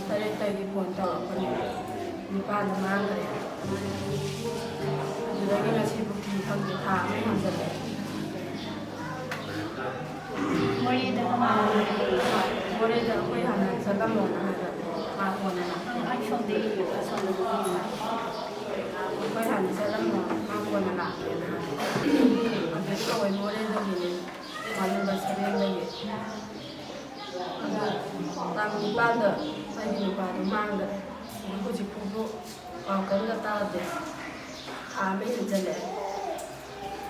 ꯇꯔꯦꯠꯇꯒꯤ phone ꯇꯧꯔꯛꯄꯅꯦ ꯅꯤꯄꯥꯜꯗ ꯃꯥꯡꯈ꯭ꯔꯦ ꯑꯗꯨꯗꯒꯤ ꯉꯁꯤꯕꯨꯛꯇꯤ ꯈꯪꯗꯦ ꯊꯥ ꯑꯃ ꯍꯦꯟꯖꯜꯂꯦ ꯃꯣꯔꯦꯗ ꯃꯣꯔꯦꯗ ꯑꯩꯈꯣꯏ ꯍꯥꯟꯅ ꯆꯠꯂꯝꯃꯣꯅ ꯍꯥꯏꯕ ꯃꯥ ꯐꯣꯟꯅ ꯑꯁꯣꯝꯗꯒꯤ ꯑꯩꯈꯣꯏ ꯍꯥꯟꯅ ꯆꯠꯂꯝꯃꯣ ꯃꯥ ꯐꯣꯟꯅ ꯂꯥꯛꯀꯦꯅ ꯍꯥꯏꯕ ꯑꯗꯨ ꯇꯧꯋꯦ ꯃꯣꯔꯦꯗꯒꯤꯅꯦ ꯋꯥꯔꯠ ꯅꯝꯕꯔ 7ꯗꯒꯤ ꯑꯗꯣ ꯇꯥꯡ 9ꯗ ꯑꯩꯒꯤ ꯅꯨꯄꯥꯗꯣ ꯃꯥꯡꯈ꯭ꯔꯦ ꯍꯧꯖꯤꯛꯐꯥꯎꯕ ꯄꯥꯎ ꯀꯔꯤꯝꯇ ꯇꯥꯗꯦ ꯊꯥ ꯑꯃ ꯍꯦꯟꯖꯜꯂꯛꯑꯦ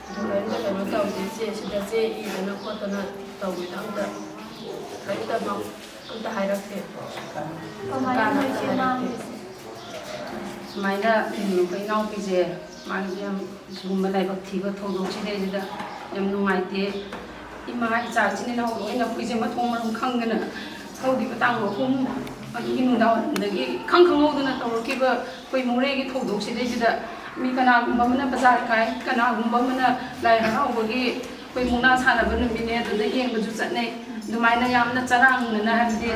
ꯑꯗꯨ ꯀꯔꯤꯝꯇ ꯀꯩꯅꯣ ꯇꯧꯗꯦ ꯁꯤꯗ ꯆꯦ ꯏꯗꯅ ꯈꯣꯠꯇꯅ ꯇꯧꯋꯤꯗ ꯑꯝꯇ ꯍꯥꯏꯔꯛꯇꯦ ꯁꯨꯃꯥꯏꯅ ꯑꯩꯈꯣꯏ ꯏꯅꯥꯎꯄꯤꯁꯦ ꯃꯥꯒꯤ ꯌꯥꯝ ꯁꯤꯒꯨꯝꯕ ꯂꯥꯏꯕꯛ ꯊꯤꯕ ꯊꯧꯗꯣꯛꯁꯤꯗꯩꯁꯤꯗ ꯌꯥꯝ ꯅꯨꯡꯉꯥꯏꯇꯦ ꯏꯃꯥ ꯏꯆꯥ ꯏꯆꯤꯟ ꯏꯅꯥꯎ ꯂꯣꯏꯅ ꯑꯩꯈꯣꯏꯁꯦ ꯃꯊꯣꯡ ꯃꯔꯝ ꯈꯪꯗꯅ ꯍꯧꯈꯤꯕ ꯇꯥꯡ 3 ꯑꯗꯨꯒꯤ ꯅꯨꯡꯗꯥꯡꯋꯥꯏꯔꯝꯗꯒꯤ ꯏꯈꯪ ꯈꯪꯍꯧꯗꯅ ꯇꯧꯔꯛꯈꯤꯕ ꯑꯩꯈꯣꯏ ꯃꯣꯔꯦꯒꯤ ꯊꯧꯗꯣꯛꯁꯤꯗꯩꯁꯤꯗ ꯃꯤ ꯀꯅꯥꯒꯨꯝꯕ ꯑꯃꯅ ꯕꯖꯥꯔ ꯀꯥꯏ ꯀꯅꯥꯒꯨꯝꯕ ꯑꯃꯅ ꯂꯥꯏ ꯍꯔꯥꯎꯕꯒꯤ ꯑꯩꯈꯣꯏ ꯃꯨꯛꯅꯥ ꯁꯥꯟꯅꯕ ꯅꯨꯃꯤꯠꯅꯦ ꯑꯗꯨꯗ ꯌꯦꯡꯕꯁꯨ ꯆꯠꯅꯩ ꯑꯗꯨꯃꯥꯏꯅ ꯌꯥꯝꯅ ꯆꯔꯥꯡꯅꯅ ꯍꯥꯏꯕꯗꯤ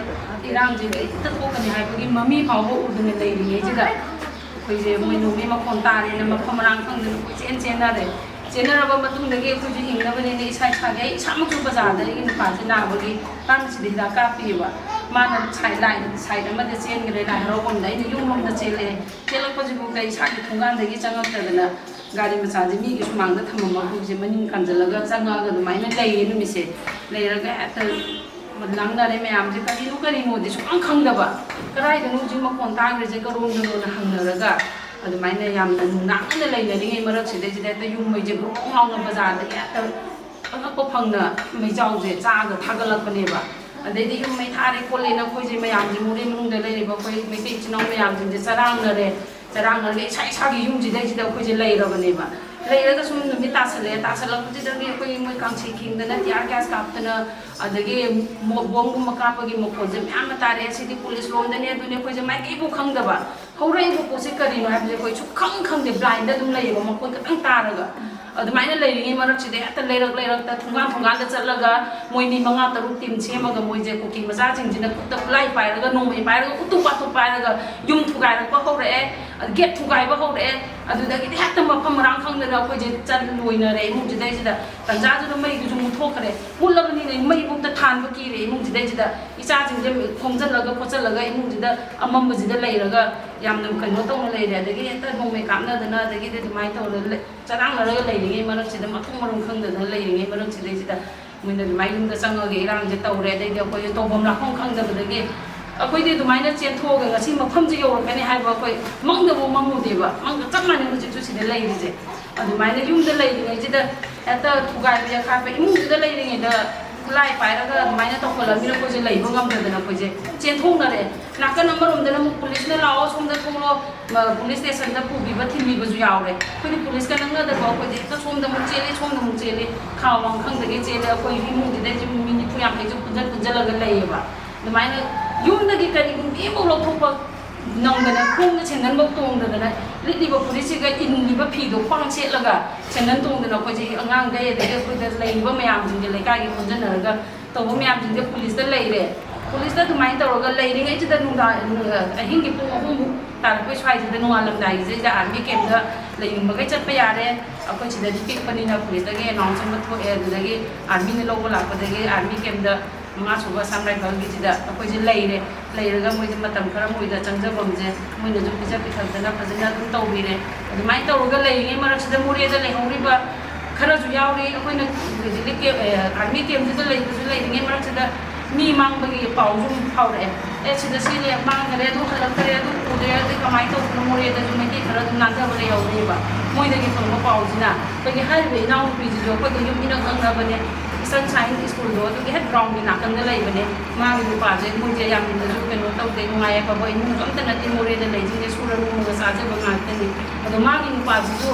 ꯏꯔꯥꯡꯁꯦ ꯀꯔꯤꯝꯇ ꯊꯣꯛꯀꯅꯤ ꯍꯥꯏꯕꯒꯤ ꯃꯃꯤ ꯐꯥꯎꯕ ꯎꯗꯅ ꯂꯩꯔꯤꯉꯩꯁꯤꯗ ꯑꯩꯈꯣꯏꯁꯦ ꯃꯣꯏ ꯅꯣꯡꯃꯩ ꯃꯈꯣꯟ ꯇꯥꯔꯦꯅ ꯃꯐꯝ ꯃꯔꯥꯡ ꯈꯪꯗꯅ ꯀꯣꯏꯆꯦꯟ ꯆꯦꯟꯅꯔꯦ ꯆꯦꯟꯅꯔꯕ ꯃꯇꯨꯡꯗꯒꯤ ꯑꯩꯈꯣꯏꯁꯨ ꯍꯤꯡꯅꯕꯅꯤꯅ ꯏꯁꯥꯒꯤ ꯑꯩ ꯏꯁꯥꯃꯛꯁꯨ ꯕꯖꯥꯔꯗ ꯑꯩꯒꯤ ꯅꯨꯄꯥꯁꯦ ꯅꯥꯕꯒꯤ ꯐꯥꯔꯃꯥꯁꯤꯗ ꯍꯤꯗꯥꯛ ꯀꯥꯞꯄꯤꯑꯕ ꯃꯥꯅ ꯁꯥꯏꯠ ꯑꯃꯗ ꯆꯦꯟꯈ꯭ꯔꯦ ꯂꯥꯏ ꯍꯔꯥꯎꯐꯝꯗ ꯑꯩꯅ ꯌꯨꯝꯂꯣꯝꯗ ꯆꯦꯜꯂꯛꯑꯦ ꯆꯦꯜꯂꯛꯄꯁꯤꯐꯥꯎꯗ ꯏꯁꯥꯒꯤ ꯊꯣꯡꯒꯥꯟꯗꯒꯤ ꯆꯪꯉꯛꯇꯗꯅ ꯒꯥꯔꯤ ꯃꯆꯥꯁꯦ ꯃꯤꯒꯤ ꯁꯨꯃꯥꯡꯗ ꯊꯝꯃꯝꯕ ꯑꯩꯈꯣꯏꯁꯦ ꯃꯅꯤꯡ ꯀꯥꯟꯁꯤꯜꯂꯒ ꯆꯪꯉꯛꯑꯒ ꯑꯗꯨꯃꯥꯏꯅ ꯂꯩꯌꯦ ꯅꯨꯃꯤꯠꯁꯦ ꯂꯩꯔꯒ ꯍꯦꯛꯇ ꯂꯥꯡꯅꯔꯦ ꯃꯌꯥꯝꯁꯦ ꯀꯔꯤꯅꯣꯗꯤ ꯁꯨꯡꯈꯪ ꯈꯪꯗꯕ ꯀꯗꯥꯏꯗꯅꯣ ꯍꯧꯖꯤꯛ ꯃꯈꯣꯟ ꯇꯥꯈ꯭ꯔꯤꯁꯦ ꯀꯔꯣꯝꯗꯅꯣꯅ ꯍꯪꯅꯔꯒ ꯑꯗꯨꯃꯥꯏꯅ ꯌꯥꯝꯅ ꯅꯨꯡꯅꯥꯡꯅ ꯂꯩꯅꯔꯤꯉꯩ ꯃꯔꯛꯁꯤꯗꯩꯁꯤꯗ ꯍꯦꯛꯇ ꯌꯨꯝ ꯃꯩꯁꯦ ꯒ꯭ꯔꯣꯡ ꯂꯥꯎꯅ ꯕꯖꯥꯔꯗꯒꯤ ꯍꯦꯛꯇ ꯑꯉꯛꯄ ꯐꯪꯅ ꯃꯩꯖꯥꯎꯁꯦ ꯆꯥꯒ ꯊꯥꯒꯠꯂꯛꯄꯅꯦꯕ ꯑꯗꯩꯗꯤ ꯌꯨꯝ ꯃꯩ ꯊꯥꯔꯦ ꯈꯣꯠꯂꯦꯅ ꯑꯩꯈꯣꯏꯁꯦ ꯃꯌꯥꯝꯁꯦ ꯃꯣꯔꯦ ꯃꯅꯨꯡꯗ ꯂꯩꯔꯤꯕ ꯑꯩꯈꯣꯏ ꯃꯩꯇꯩ ꯏꯆꯤꯜ ꯏꯅꯥꯎ ꯃꯌꯥꯝꯁꯤꯡꯁꯦ ꯆꯔꯥꯡꯅꯔꯒ ꯏꯁꯥꯒꯤ ꯌꯨꯝꯁꯤꯗꯩꯁꯤꯗ ꯑꯩꯈꯣꯏꯁꯦ ꯂꯩꯔꯕꯅꯦꯕ ꯂꯩꯔꯒ ꯁꯨꯝ ꯅꯨꯃꯤꯠ ꯇꯥꯁꯜꯂꯛꯄꯁꯤꯗꯒꯤ ꯑꯩꯈꯣꯏ ꯃꯣꯏ ꯀꯥꯡꯁꯤ ꯈꯤꯡꯗꯅ ꯇꯤꯌꯥꯔ ꯒ꯭ꯌꯥꯁ ꯀꯥꯞꯇꯅ ꯑꯗꯒꯤ ꯕꯣꯝꯒꯨꯝꯕ ꯀꯥꯞꯄꯒꯤ ꯃꯈꯣꯟꯁꯦ ꯃꯌꯥꯝ ꯑꯃ ꯇꯥꯔꯛꯑꯦ ꯁꯤꯗꯤ ꯄꯨꯂꯤꯁ ꯂꯣꯝꯗꯅꯤ ꯑꯗꯨꯅꯤ ꯑꯩꯈꯣꯏꯁꯦ ꯃꯥꯏꯀꯩꯕꯨ ꯈꯪꯗꯕ ꯍꯧꯔꯛꯏꯕ ꯄꯣꯠꯁꯦ ꯀꯔꯤꯅꯣ ꯍꯥꯏꯕꯁꯦ ꯑꯩꯈꯣꯏ ꯁꯨꯡꯈꯪ ꯈꯪꯗꯦ ꯕ꯭ꯂꯥꯏꯟꯗ ꯑꯗꯨꯝ ꯂꯩꯌꯦꯕ ꯃꯈꯣꯟ ꯈꯤꯇꯪ ꯇꯥꯔꯒ ꯑꯗꯨꯃꯥꯏꯅ ꯂꯩꯔꯤꯉꯩ ꯃꯔꯛꯁꯤꯗ ꯍꯦꯛꯇ ꯂꯩꯔꯛꯇ ꯊꯣꯡꯒꯥꯟꯗ ꯆꯠꯂꯒ ꯃꯣꯏ ꯃꯤ 5-6 ꯇꯤꯝ ꯁꯦꯝꯃꯒ ꯃꯣꯏꯁꯦ ꯀꯨꯀꯤ ꯃꯆꯥꯁꯤꯡꯁꯤꯅ ꯈꯨꯠꯇ ꯈꯨꯠꯂꯥꯏ ꯄꯥꯏꯔꯒ ꯅꯣꯡꯃꯩ ꯄꯥꯏꯔꯒ ꯎꯇꯨꯞ ꯋꯥꯇꯨꯞ ꯄꯥꯏꯔꯒ ꯌꯨꯝ ꯊꯨꯒꯥꯏꯔꯛꯄ ꯍꯧꯔꯛꯑꯦ ꯒꯦꯠ ꯊꯨꯒꯥꯏꯕ ꯍꯧꯔꯛꯑꯦ ꯑꯗꯨꯗꯒꯤꯗꯤ ꯍꯦꯛꯇ ꯃꯐꯝ ꯃꯔꯥꯡ ꯈꯪꯗꯅ ꯑꯩꯈꯣꯏꯁꯦ ꯂꯣꯏꯅꯔꯦ ꯏꯃꯨꯡꯁꯤꯗꯩꯁꯤꯗ ꯇꯟꯖꯥꯗꯨꯗ ꯃꯩꯗꯨꯁꯨ ꯃꯨꯠꯊꯣꯛꯈ꯭ꯔꯦ ꯃꯨꯠꯂꯕꯅꯤꯅ ꯃꯩꯕꯨꯛꯇ ꯊꯥꯟꯕ ꯀꯤꯔꯦ ꯏꯃꯨꯡꯁꯤꯗꯩꯁꯤꯗ ꯏꯆꯥꯁꯤꯡꯁꯦ ꯈꯣꯝꯖꯤꯜꯂꯒ ꯈꯣꯠꯆꯜꯂꯒ ꯏꯃꯨꯡꯁꯤꯗ ꯑꯃꯝꯕꯁꯤꯗ ꯂꯩꯔꯒ ꯌꯥꯝꯅ ꯀꯩꯅꯣ ꯇꯧꯅ ꯂꯩꯔꯦ ꯑꯗꯒꯤ ꯍꯦꯛꯇ ꯅꯣꯡꯃꯩ ꯀꯥꯞꯅꯗꯅ ꯑꯗꯒꯤꯗꯤ ꯑꯗꯨꯃꯥꯏꯅ ꯇꯧꯔꯒ ꯆꯔꯥꯡꯅꯔꯒ ꯂꯩꯔꯤꯉꯩ ꯃꯔꯛꯁꯤꯗ ꯃꯊꯣꯡ ꯃꯔꯝ ꯈꯪꯗꯗꯅ ꯂꯩꯔꯤꯉꯩ ꯃꯔꯛꯁꯤꯗꯩꯁꯤꯗ ꯃꯣꯏꯅ ꯑꯗꯨꯃꯥꯏꯅ ꯌꯨꯝꯗ ꯆꯪꯉꯒ ꯏꯔꯥꯡꯁꯦ ꯇꯧꯔꯦ ꯑꯗꯩꯗꯤ ꯑꯩꯈꯣꯏꯁꯦ ꯇꯧꯐꯝ ꯂꯥꯛꯐꯝ ꯈꯪꯗꯕꯗꯒꯤ ꯑꯩꯈꯣꯏꯗꯤ ꯑꯗꯨꯃꯥꯏꯅ ꯆꯦꯟꯊꯣꯛꯑꯒ ꯉꯁꯤ ꯃꯐꯝꯁꯦ ꯌꯧꯔꯛꯀꯅꯤ ꯍꯥꯏꯕ ꯑꯩꯈꯣ ꯃꯪꯗꯕꯨ ꯃꯪꯉꯨꯗꯦꯕ ꯃꯪꯒ ꯆꯞ ꯃꯥꯟꯅꯩ ꯍꯧꯖꯤꯛꯁꯨ ꯁꯤꯗ ꯂꯩꯔꯤꯁꯦ ꯑꯗꯨꯃꯥꯏꯅ ꯌꯨꯝꯗ ꯂꯩꯔꯤꯉꯩꯁꯤꯗ ꯍꯦꯛꯇ ꯊꯨꯒꯥꯏꯕ ꯌꯥꯈꯥꯏꯕ ꯏꯃꯨꯡꯁꯤꯗ ꯂꯩꯔꯤꯉꯩꯗ ꯈꯨꯠꯂꯥꯏ ꯄꯥꯏꯔꯒ ꯑꯗꯨꯃꯥꯏꯅ ꯇꯧꯈꯠꯂꯕꯅꯤꯅ ꯑꯩꯈꯣꯏꯁꯦ ꯂꯩꯕ ꯉꯝꯗꯗꯅ ꯑꯩꯈꯣꯏꯁꯦ ꯆꯦꯟꯊꯣꯛꯅꯔꯦ ꯅꯥꯀꯟ ꯑꯃꯔꯣꯝꯗꯅ ꯑꯃꯨꯛ ꯄꯨꯂꯤꯁꯅ ꯂꯥꯛꯑꯣ ꯁꯣꯝꯗ ꯊꯣꯛꯂꯛꯑꯣ ꯄꯨꯂꯤꯁ ꯁ꯭ꯇꯦꯁꯟꯗ ꯄꯨꯕꯤꯕ ꯊꯤꯟꯕꯤꯕꯁꯨ ꯌꯥꯎꯔꯦ ꯑꯩꯈꯣꯏꯗꯤ ꯄꯨꯂꯤꯁꯀ ꯅꯪꯅꯗꯕ ꯑꯩꯈꯣꯏꯁꯦ ꯍꯦꯛꯇ ꯁꯣꯝꯗ ꯑꯃꯨꯛ ꯆꯦꯜꯂꯤ ꯁꯣꯝꯗ ꯑꯃꯨꯛ ꯆꯦꯜꯂꯤ ꯈꯥ ꯋꯥꯡꯈꯪꯗꯒꯤ ꯆꯦꯜꯂꯤ ꯑꯩꯈꯣꯏ ꯏꯃꯨꯡꯁꯤꯗꯩꯁꯨ ꯃꯤ 40-50ꯁꯨ ꯄꯨꯟꯁꯤꯜꯂꯒ ꯂꯩꯌꯦꯕ ꯑꯗꯨꯃꯥꯏꯅ ꯌꯨꯝꯗꯒꯤ ꯀꯔꯤꯒꯨꯝꯕ ꯑꯃꯐꯥꯎ ꯂꯧꯊꯣꯛꯄ ꯅꯪꯗꯅ ꯈꯣꯡꯗ ꯁꯦꯟꯗꯟꯐꯥꯎ ꯇꯣꯡꯗꯗꯅ ꯂꯤꯠꯂꯤꯕ ꯐꯨꯔꯤꯠꯁꯤꯒ ꯏꯟꯂꯤꯕ ꯐꯤꯗꯣ ꯈ꯭ꯋꯥꯡ ꯁꯦꯠꯂꯒ ꯁꯦꯟꯗꯟ ꯇꯣꯡꯗꯅ ꯑꯩꯈꯣꯏꯁꯦ ꯑꯉꯥꯡꯈꯩ ꯑꯗꯒꯤ ꯑꯩꯈꯣꯏꯗ ꯂꯩꯔꯤꯕ ꯃꯌꯥꯝꯁꯤꯡꯁꯦ ꯂꯩꯀꯥꯏꯒꯤ ꯄꯨꯟꯁꯤꯟꯅꯔꯒ ꯇꯧꯕ ꯃꯌꯥꯝꯁꯤꯡꯁꯦ ꯄꯨꯂꯤꯁꯇ ꯂꯩꯔꯦ ꯄꯨꯂꯤꯁꯇ ꯑꯗꯨꯃꯥꯏꯅ ꯇꯧꯔꯒ ꯂꯩꯔꯤꯉꯩꯁꯤꯗ ꯑꯍꯤꯡꯒꯤ ꯄꯨꯡ 3 ꯇꯥꯔꯛꯄꯩ ꯁ꯭ꯋꯥꯏꯁꯤꯗ ꯅꯣꯡꯉꯥꯜꯂꯝꯗꯥꯏꯁꯤꯗ ꯑꯥꯔꯃꯤ ꯀꯦꯝꯞꯇ ꯂꯩꯅꯤꯡꯕꯈꯩ ꯆꯠꯄ ꯌꯥꯔꯦ ꯑꯩꯈꯣꯏ ꯁꯤꯗꯗꯤ ꯄꯤꯛꯄꯅꯤꯅ ꯄꯨꯂꯤꯁꯇꯒꯤ ꯑꯦꯅꯥꯎꯟꯁ ꯑꯃ ꯊꯣꯛꯑꯦ ꯑꯗꯨꯗꯒꯤ ꯑꯥꯔꯃꯤꯅ ꯂꯧꯕ ꯂꯥꯛꯄꯗꯒꯤ ꯑꯥꯔꯃꯤ ꯀꯦꯝꯞꯇ 5ꯁꯨꯕ ꯑꯁꯥꯝ ꯔꯥꯏꯐꯜꯒꯤꯁꯤꯗ ꯑꯩꯈꯣꯏꯁꯦ ꯂꯩꯔꯒ ꯃꯣꯏꯁꯦ ꯃꯇꯝ ꯈꯔ ꯃꯣꯏꯗ ꯆꯪꯖꯐꯝꯁꯦ ꯃꯣꯏꯅꯁꯨ ꯄꯤꯖ ꯄꯤꯊꯛꯇꯅ ꯐꯖꯅ ꯑꯗꯨꯝ ꯇꯧꯕꯤꯔꯦ ꯑꯗꯨꯃꯥꯏꯅ ꯇꯧꯔꯒ ꯂꯩꯔꯤꯉꯩ ꯃꯔꯛꯁꯤꯗ ꯃꯣꯔꯦꯗ ꯂꯩꯍꯧꯔꯤꯕ ꯈꯔꯁꯨ ꯌꯥꯎꯔꯤ ꯑꯩꯈꯣꯏꯅ ꯍꯧꯖꯤꯛꯀꯤ ꯑꯥꯔꯃꯤ ꯀꯦꯝꯞꯁꯤꯗ ꯂꯩꯕꯁꯨ ꯂꯩꯔꯤꯉꯩ ꯃꯔꯛꯁꯤꯗ ꯃꯤ ꯃꯥꯡꯕꯒꯤ ꯄꯥꯎꯁꯨ ꯐꯥꯎꯔꯛꯑꯦ ꯁꯤꯗ ꯁꯤꯅꯦ ꯃꯥꯡꯈꯔꯦ ꯑꯗꯨ ꯍꯜꯂꯛꯇꯔꯦ ꯑꯗꯨ ꯎꯗ꯭ꯔꯦ ꯑꯗꯩ ꯀꯃꯥꯏꯅ ꯇꯧꯕꯅꯣ ꯃꯣꯔꯦꯗꯁꯨ ꯃꯩꯇꯩ ꯈꯔ ꯑꯗꯨꯝ ꯅꯥꯟꯊꯕ ꯂꯩꯍꯧꯔꯤꯕ ꯃꯣꯏꯗꯒꯤ ꯐꯪꯕ ꯄꯥꯎꯁꯤꯅ ꯑꯩꯈꯣꯏꯒꯤ ꯍꯥꯏꯔꯤꯕ ꯏꯅꯥꯎꯅꯨꯄꯤꯁꯤꯁꯨ ꯑꯩꯈꯣꯏꯒ ꯌꯨꯝ ꯏꯅꯛ ꯅꯛꯅꯕꯅꯦ ꯁꯟꯁꯥꯏꯟ ꯁ꯭ꯀꯨꯜꯗꯣ ꯑꯗꯨꯒꯤ ꯍꯦꯛ ꯒ꯭ꯔꯥꯎꯟꯒꯤ ꯅꯥꯀꯟꯗ ꯂꯩꯕꯅꯦ ꯃꯥꯒꯤ ꯅꯨꯄꯥꯁꯦ ꯃꯣꯏꯁꯦ ꯌꯥꯝꯅꯁꯨ ꯀꯩꯅꯣ ꯇꯧꯗꯦ ꯅꯨꯡꯉꯥꯏ ꯑꯐꯕ ꯏꯃꯨꯡꯁꯨ ꯑꯝꯇ ꯅꯠꯇꯦ ꯃꯣꯔꯦꯗ ꯂꯩꯁꯤꯡꯁꯦ ꯁꯨꯔ ꯅꯣꯝꯃꯒ ꯆꯥꯖꯕ ꯉꯥꯛꯇꯅꯤ ꯑꯗꯣ ꯃꯥꯒꯤ ꯅꯨꯄꯥꯁꯤꯁꯨ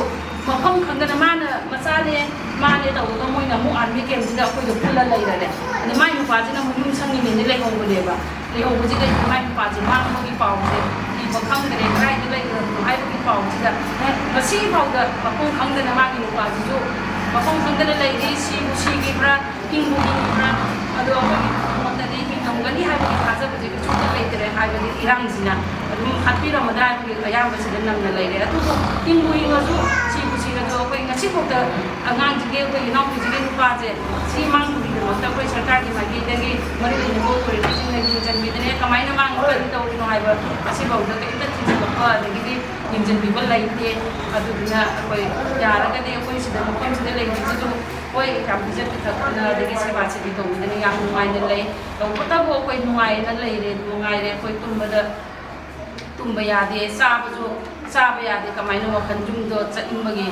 ꯃꯐꯝ ꯈꯪꯗꯅ ꯃꯥꯅ ꯃꯆꯥꯅꯦ ꯃꯥꯅꯦ ꯇꯧꯔꯒ ꯃꯣꯏꯅ ꯑꯃꯨꯛ ꯑꯥꯔꯃꯤ ꯀꯦꯝꯞꯁꯤꯗ ꯑꯩꯈꯣꯏꯗ ꯄꯨꯜꯂ ꯂꯩꯔꯔꯦ ꯑꯗ ꯃꯥꯏ ꯅꯨꯄꯥꯁꯤꯅ ꯑꯃꯨꯛ ꯌꯨꯝ ꯁꯪꯉꯤꯅꯦꯅ ꯂꯩꯍꯧꯕꯅꯦꯕ ꯂꯩꯍꯧꯕꯁꯤꯗ ꯃꯥꯏ ꯅꯨꯄꯥꯁꯦ ꯃꯥꯡꯕꯒꯤ ꯄꯥꯎꯁꯦ ꯏꯕ ꯈꯪꯗ꯭ꯔꯦ ꯀꯗꯥꯏꯗ ꯂꯩꯈ꯭ꯔꯕꯅꯣ ꯍꯥꯏꯕꯒꯤ ꯄꯥꯎꯁꯤꯗ ꯉꯁꯤ ꯐꯥꯎꯗ ꯃꯐꯝ ꯈꯪꯗꯅ ꯃꯥꯒꯤ ꯅꯨꯄꯥꯁꯤꯁꯨ ꯃꯐꯝ ꯈꯪꯗꯅ ꯂꯩꯔꯤ ꯁꯤꯕꯨ ꯁꯤꯈꯤꯕ꯭ꯔꯥ ꯍꯤꯡꯕꯨ ꯍꯤꯡꯈꯤꯕ꯭ꯔꯥ ꯑꯗꯣ ꯑꯩꯈꯣꯏꯒꯤ ꯃꯣꯠꯇꯗꯤ ꯍꯤꯡꯉꯝꯒꯅꯤ ꯐꯒꯅꯤ ꯍꯥꯏꯕꯒꯤ ꯊꯥꯖꯕꯁꯦ ꯀꯩꯁꯨꯝꯇ ꯂꯩꯇ꯭ꯔꯦ ꯍꯥꯏꯕꯗꯤ ꯏꯔꯥꯡꯁꯤꯅ ꯑꯗꯨꯝ ꯍꯥꯠꯄꯤꯔꯝꯃꯗ꯭ꯔꯥ ꯍꯥꯏꯕꯒꯤ ꯑꯌꯥꯝꯕꯁꯤꯗ ꯅꯝꯅ ꯂꯩꯔꯦ ꯑꯗꯨꯕꯨ ꯍꯤꯡꯕꯨ ꯍꯤꯡꯉꯁꯨ ꯁꯤꯕꯨ ꯁꯤꯔꯁꯨ ꯑꯩꯈꯣꯏ ꯉꯁꯤꯐꯥꯎꯗ ꯑꯉꯥꯡꯁꯤꯒꯤ ꯑꯩꯈꯣꯏ ꯏꯅꯥꯎꯄꯤꯁꯤꯒꯤ ꯅꯨꯄꯥꯁꯦ ꯁꯤ ꯃꯥꯡꯕꯒꯤꯗꯃꯛꯇ ꯑꯩꯈꯣꯏ ꯁꯔꯀꯥꯔꯒꯤ ꯃꯥꯏꯀꯩꯗꯒꯤ ꯃꯔꯤ ꯂꯩꯅꯕ ꯑꯣꯊꯣꯔꯤꯇꯤꯁꯤꯡꯅ ꯌꯦꯡꯁꯤꯟꯕꯤꯗꯅ ꯀꯃꯥꯏꯅ ꯃꯥꯡꯕ ꯀꯔꯤ ꯇꯧꯔꯤꯅꯣ ꯍꯥꯏꯕ ꯑꯁꯤꯐꯥꯎꯗ ꯀꯔꯤꯝꯇ ꯊꯤꯖꯤꯜꯂꯛꯄ ꯑꯗꯒꯤꯗꯤ ꯌꯦꯡꯁꯤꯟꯕꯤꯕ ꯂꯩꯇꯦ ꯑꯗꯨꯗꯨꯅ ꯑꯩꯈꯣꯏ ꯌꯥꯔꯒꯗꯤ ꯑꯩꯈꯣꯏ ꯁꯤꯗ ꯃꯐꯝꯁꯤꯗ ꯂꯩꯔꯤꯁꯤꯁꯨ ꯍꯣꯏ ꯌꯥꯝ ꯄꯤꯖ ꯄꯤꯊꯛꯇꯅ ꯑꯗꯒꯤ ꯁꯦꯕꯥ ꯁꯦꯕꯤ ꯇꯧꯕꯤꯗꯅ ꯌꯥꯝ ꯅꯨꯡꯉꯥꯏꯅ ꯂꯩ ꯇꯧꯕꯇꯕꯨ ꯑꯩꯈꯣꯏ ꯅꯨꯡꯉꯥꯏꯅ ꯂꯩꯔꯦ ꯅꯨꯡꯉꯥꯏꯔꯦ ꯑꯩꯈꯣꯏ ꯇꯨꯝꯕ ꯌꯥꯗꯦ ꯆꯥꯕ ꯌꯥꯗꯦ ꯀꯃꯥꯏꯅ ꯋꯥꯈꯜ ꯌꯨꯝꯗꯣ ꯆꯠꯅꯤꯡꯕꯒꯤ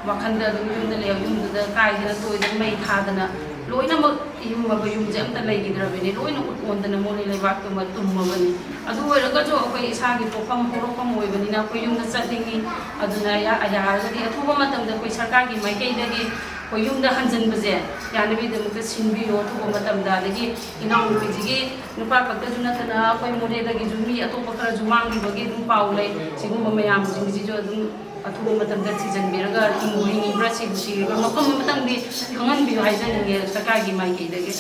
ꯋꯥꯈꯜꯗ ꯑꯗꯨꯝ ꯌꯨꯝꯗ ꯂꯩ ꯌꯨꯝꯗꯨꯗ ꯀꯥꯏꯗꯅ ꯇꯣꯏꯗꯅ ꯃꯩ ꯊꯥꯗꯅ ꯂꯣꯏꯅꯃꯛ ꯌꯨꯝꯃꯕ ꯌꯨꯝꯁꯦ ꯑꯝꯇ ꯂꯩꯈꯤꯗ꯭ꯔꯕꯅꯤ ꯂꯣꯏꯅ ꯎꯠꯑꯣꯟꯗꯅ ꯃꯣꯔꯦ ꯂꯩꯕꯥꯛꯇꯨꯃ ꯇꯨꯝꯃꯕꯅꯤ ꯑꯗꯨ ꯑꯣꯏꯔꯒꯁꯨ ꯑꯩꯈꯣꯏ ꯏꯁꯥꯒꯤ ꯄꯣꯛꯐꯝ ꯍꯧꯔꯛꯐꯝ ꯑꯣꯏꯕꯅꯤꯅ ꯑꯩꯈꯣꯏ ꯌꯨꯝꯗ ꯆꯠꯅꯤꯡꯉꯤ ꯑꯗꯨꯅ ꯌꯥꯔꯒꯗꯤ ꯑꯊꯨꯕ ꯃꯇꯝꯗ ꯑꯩꯈꯣꯏ ꯁꯔꯀꯥꯔꯒꯤ ꯃꯥꯏꯀꯩꯗꯒꯤ ꯑꯩꯈꯣই ꯌꯨꯝꯗ ꯍꯟꯖꯤꯟꯕꯁꯦ ꯌꯥꯅꯕꯒꯤꯗꯃꯛꯇ ꯁꯤꯟꯕꯤꯌꯣ ꯑꯊꯨꯕ ꯃꯇꯝꯗ ꯑꯗꯒꯤ ꯏꯅꯥꯎꯅꯨꯄꯤꯁꯤꯒꯤ ꯅꯨꯄꯥ ꯈꯛꯇꯁꯨ ꯅꯠꯇꯅ ꯑꯩꯈꯣꯏ ꯃꯣꯔꯦꯗꯒꯤꯁꯨ ꯃꯤ ꯑꯇꯣꯞꯄ ꯈꯔꯁꯨ ꯃꯥꯡꯈꯤꯕꯒꯤ ꯑꯗꯨꯝ ꯄꯥꯎ ꯂꯩ ꯁꯤꯒꯨꯝꯕ ꯃꯌꯥꯝꯁꯤꯡꯁꯤꯁꯨ ꯑꯗꯨꯝ ꯑꯊꯨꯕ ꯃꯇꯝꯗ ꯊꯤꯖꯤꯟꯕꯤꯔꯒ ꯍꯤꯡꯕꯨ ꯍꯤꯡꯉꯤꯕ꯭ꯔꯥ ꯁꯤꯕꯨ ꯁꯤꯔꯤꯕ꯭ꯔꯥ ꯃꯐꯝ ꯑꯃꯇꯪꯗꯤ ꯈꯪꯍꯟꯕꯤꯌꯨ ꯍꯥꯏꯖꯅꯤꯡꯉꯦ ꯁꯔꯀꯥꯔꯒꯤ ꯃꯥꯏꯀꯩꯗꯒꯤ